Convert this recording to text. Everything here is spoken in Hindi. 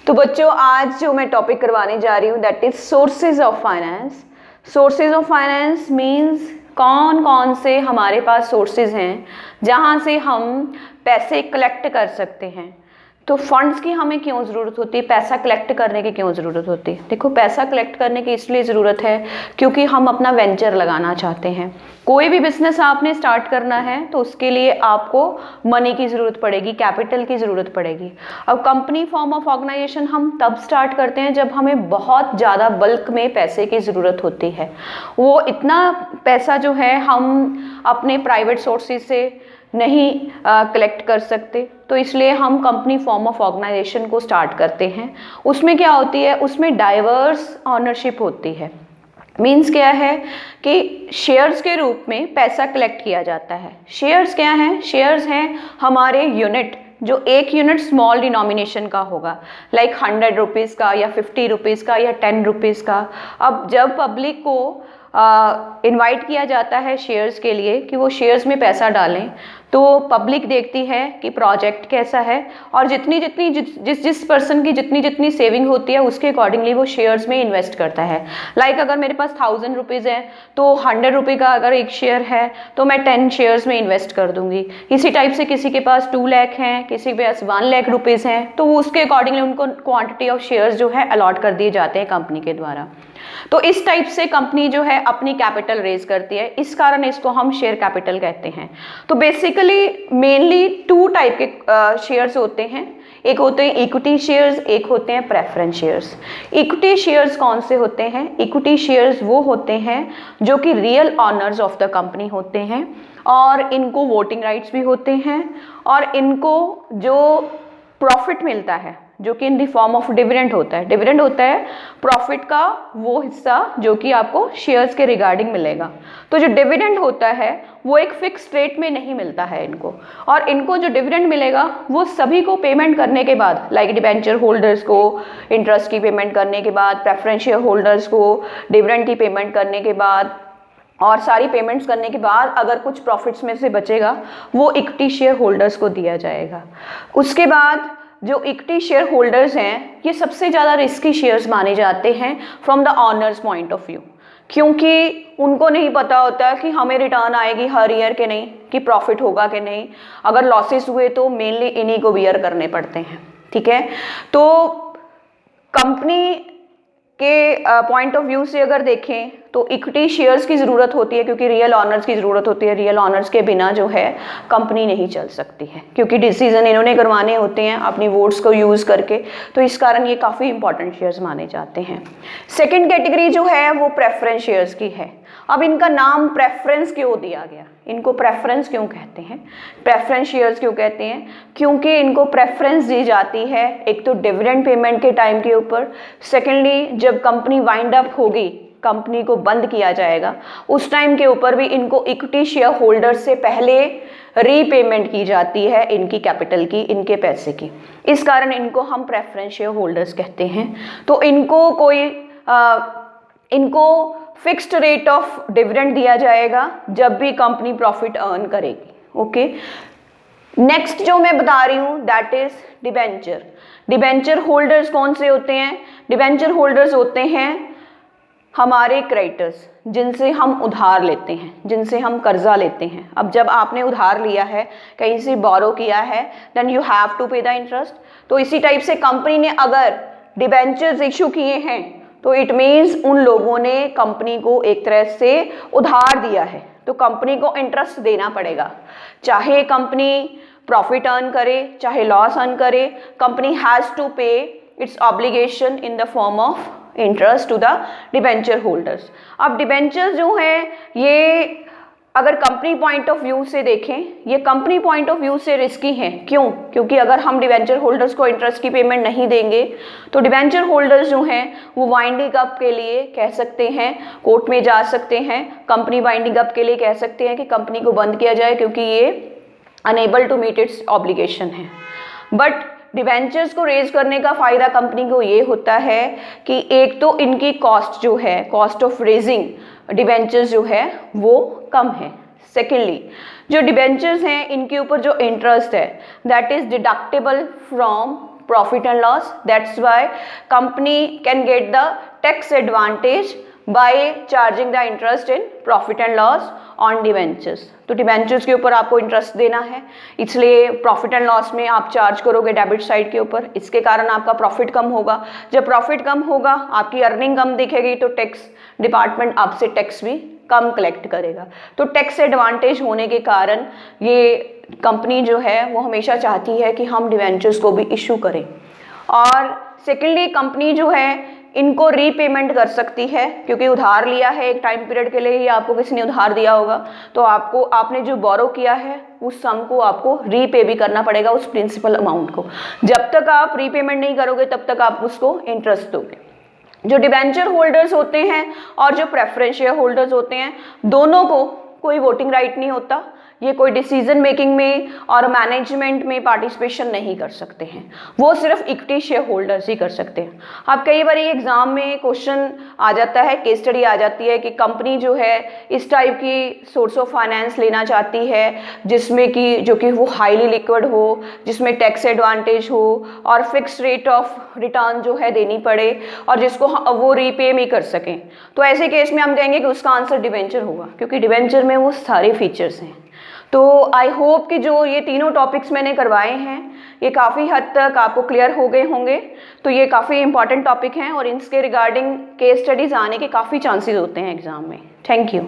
तो बच्चों आज जो मैं टॉपिक करवाने जा रही हूँ that is sources of finance. Sources of finance means कौन कौन से हमारे पास सोर्सेज हैं जहाँ से हम पैसे कलेक्ट कर सकते हैं। तो फंड्स की हमें क्यों ज़रूरत होती है, पैसा कलेक्ट करने की क्यों ज़रूरत होती है। देखो, पैसा कलेक्ट करने की इसलिए ज़रूरत है क्योंकि हम अपना वेंचर लगाना चाहते हैं। कोई भी बिजनेस आपने स्टार्ट करना है तो उसके लिए आपको मनी की ज़रूरत पड़ेगी, कैपिटल की ज़रूरत पड़ेगी। अब कंपनी फॉर्म ऑफ ऑर्गेनाइजेशन हम तब स्टार्ट करते हैं जब हमें बहुत ज़्यादा बल्क में पैसे की ज़रूरत होती है। वो इतना पैसा जो है हम अपने प्राइवेट सोर्सेज से नहीं कलेक्ट कर सकते, तो इसलिए हम कंपनी फॉर्म ऑफ ऑर्गेनाइजेशन को स्टार्ट करते हैं। उसमें क्या होती है, उसमें डाइवर्स ऑनरशिप होती है। मीन्स क्या है कि शेयर्स के रूप में पैसा कलेक्ट किया जाता है। शेयर्स क्या हैं? शेयर्स हैं हमारे यूनिट, जो एक यूनिट स्मॉल डिनोमिनेशन का होगा, लाइक 100 रुपीज़ का या 50 रुपीज़ का या 10 रुपीज़ का। अब जब पब्लिक को इनवाइट किया जाता है शेयर्स के लिए कि वो शेयर्स में पैसा डालें, तो पब्लिक देखती है कि प्रोजेक्ट कैसा है और जितनी जितनी जिस पर्सन की जितनी जितनी सेविंग होती है उसके अकॉर्डिंगली वो शेयर्स में इन्वेस्ट करता है। लाइक अगर मेरे पास 1000 रुपीज़ है तो 100 रुपये का अगर एक शेयर है तो मैं 10 शेयर्स में इन्वेस्ट कर दूंगी। इसी टाइप से किसी के पास 2 लाख हैं, किसी के पास 1 लाख रुपीज़ हैं, तो वो उसके अकॉर्डिंगली उनको क्वांटिटी ऑफ शेयर्स जो है अलॉट कर दिए जाते हैं कंपनी के द्वारा। तो इस टाइप से कंपनी जो है अपनी कैपिटल रेज करती है, इस कारण इसको हम शेयर कैपिटल कहते हैं। तो बेसिकली मेनली 2 टाइप के शेयर्स होते हैं। एक होते हैं इक्विटी शेयर्स, एक होते हैं प्रेफरेंस शेयर्स। इक्विटी शेयर्स कौन से होते हैं? इक्विटी शेयर्स वो होते हैं जो कि real honours of the company होते हैं और इनको वोटिंग राइट्स भी होते हैं और इनको जो प्रॉफिट मिलता है जो कि इन द फॉर्म ऑफ डिविडेंड होता है। डिविडेंड होता है प्रॉफिट का वो हिस्सा जो कि आपको शेयर्स के रिगार्डिंग मिलेगा। तो जो डिविडेंड होता है वो एक फिक्स रेट में नहीं मिलता है इनको, और इनको जो डिविडेंड मिलेगा वो सभी को पेमेंट करने के बाद, लाइक डिबेंचर होल्डर्स को इंटरेस्ट की पेमेंट करने के बाद, प्रेफरेंस शेयर होल्डर्स को डिविडेंड की पेमेंट करने के बाद और सारी पेमेंट्स करने के बाद अगर कुछ प्रॉफिट्स में से बचेगा वो इक्विटी शेयर होल्डर्स को दिया जाएगा। उसके बाद जो इक्विटी शेयर होल्डर्स हैं ये सबसे ज़्यादा रिस्की शेयर्स माने जाते हैं from the honours point of view, क्योंकि उनको नहीं पता होता कि हमें रिटर्न आएगी हर ईयर के नहीं, कि प्रॉफिट होगा कि नहीं। अगर लॉसेस हुए तो मेनली इन्हीं को बियर करने पड़ते हैं। ठीक है, तो कंपनी के पॉइंट ऑफ व्यू से अगर देखें तो इक्विटी शेयर्स की ज़रूरत होती है क्योंकि रियल ऑनर्स की ज़रूरत होती है। रियल ऑनर्स के बिना जो है कंपनी नहीं चल सकती है, क्योंकि डिसीजन इन्होंने करवाने होते हैं अपनी वोट्स को यूज़ करके, तो इस कारण ये काफ़ी इंपॉर्टेंट शेयर्स माने जाते हैं। सेकंड कैटेगरी जो है वो प्रेफरेंस शेयर्स की है। अब इनका नाम प्रेफरेंस क्यों दिया गया, इनको प्रेफरेंस क्यों कहते हैं, प्रेफरेंस शेयर्स क्यों कहते हैं? क्योंकि इनको प्रेफरेंस दी जाती है एक तो डिविडेंड पेमेंट के टाइम के ऊपर, सेकेंडली जब कंपनी वाइंड अप होगी, कंपनी को बंद किया जाएगा, उस टाइम के ऊपर भी इनको इक्विटी शेयर होल्डर से पहले रीपेमेंट की जाती है इनकी कैपिटल की, इनके पैसे की। इस कारण इनको हम प्रेफरेंस शेयर होल्डर्स कहते हैं। तो इनको फिक्स्ड रेट ऑफ डिविडेंड दिया जाएगा जब भी कंपनी प्रॉफिट अर्न करेगी। ओके, नेक्स्ट जो मैं बता रही हूँ that is debenture. Debenture holders कौन से होते हैं? डिबेंचर होल्डर्स होते हैं हमारे क्रेडिटर्स, जिनसे हम उधार लेते हैं, जिनसे हम कर्जा लेते हैं। अब जब आपने उधार लिया है, कहीं से बोरो किया है, देन यू हैव टू पे द इंटरेस्ट। तो इसी टाइप से कंपनी ने अगर डिबेंचर्स इशू किए हैं तो इट मीन्स उन लोगों ने कंपनी को एक तरह से उधार दिया है, तो कंपनी को इंटरेस्ट देना पड़ेगा। चाहे कंपनी प्रॉफिट अर्न करे चाहे लॉस अर्न करे, company has to pay its obligation in the form of interest to the debenture holders. अब डिबेंचर जो है ये अगर कंपनी पॉइंट ऑफ व्यू से देखें, ये कंपनी पॉइंट ऑफ व्यू से रिस्की हैं। क्यों? क्योंकि अगर हम डिबेंचर होल्डर्स को इंटरेस्ट की पेमेंट नहीं देंगे तो डिबेंचर होल्डर्स जो हैं वो वाइंडिंग अप के लिए कह सकते हैं, कोर्ट में जा सकते हैं, कंपनी वाइंडिंग अप के लिए कह सकते हैं कि कंपनी को बंद किया जाए क्योंकि ये enable to meet its obligation है। बट डिबेंचर्स को रेज करने का फ़ायदा कंपनी को ये होता है कि एक तो इनकी कॉस्ट जो है, कॉस्ट ऑफ रेजिंग डिबेंचर्स जो है वो कम है। सेकेंडली जो डिबेंचर्स हैं इनके ऊपर जो इंटरेस्ट है that is deductible from profit and loss. That's why company can get the tax advantage by charging the interest in profit and loss on debentures. तो डिबेंचर्स के ऊपर आपको इंटरेस्ट देना है, इसलिए प्रॉफिट एंड लॉस में आप चार्ज करोगे डेबिट साइड के ऊपर, इसके कारण आपका प्रॉफिट कम होगा। जब प्रॉफिट कम होगा, आपकी अर्निंग कम दिखेगी, तो टैक्स डिपार्टमेंट आपसे टैक्स भी कम कलेक्ट करेगा। तो टैक्स एडवांटेज होने के कारण ये कंपनी जो है वो हमेशा चाहती है कि हम डिवेंचर्स को भी इशू करें। और सेकेंडली कंपनी जो है इनको रीपेमेंट कर सकती है, क्योंकि उधार लिया है एक टाइम पीरियड के लिए ही आपको किसी ने उधार दिया होगा, तो आपने जो बोरो किया है उस सम को आपको रीपे भी करना पड़ेगा, उस प्रिंसिपल अमाउंट को। जब तक आप रीपेमेंट नहीं करोगे तब तक आप उसको इंटरेस्ट दोगे। जो डिबेंचर होल्डर्स होते हैं और जो प्रेफरेंस शेयर होल्डर्स होते हैं, दोनों को कोई वोटिंग राइट नहीं होता, ये कोई डिसीजन मेकिंग में और मैनेजमेंट में पार्टिसिपेशन नहीं कर सकते हैं, वो सिर्फ इक्विटी शेयर होल्डर्स ही कर सकते हैं। अब कई बार एग्जाम में क्वेश्चन आ जाता है, केस स्टडी आ जाती है कि कंपनी जो है इस टाइप की सोर्स ऑफ फाइनेंस लेना चाहती है जिसमें कि जो कि वो हाईली लिक्विड हो, जिसमें टैक्स एडवांटेज हो और फिक्स रेट ऑफ रिटर्न जो है देनी पड़े और जिसको वो रीपे भी कर सकें। तो ऐसे केस में हम कहेंगे कि उसका आंसर डिबेंचर होगा, क्योंकि डिबेंचर में वो सारे फीचर्स हैं। तो आई होप कि जो ये तीनों टॉपिक्स मैंने करवाए हैं ये काफ़ी हद तक आपको क्लियर हो गए होंगे। तो ये काफ़ी इंपॉर्टेंट टॉपिक हैं और इनके रिगार्डिंग केस स्टडीज़ आने के काफ़ी चांसेस होते हैं एग्ज़ाम में। Thank you.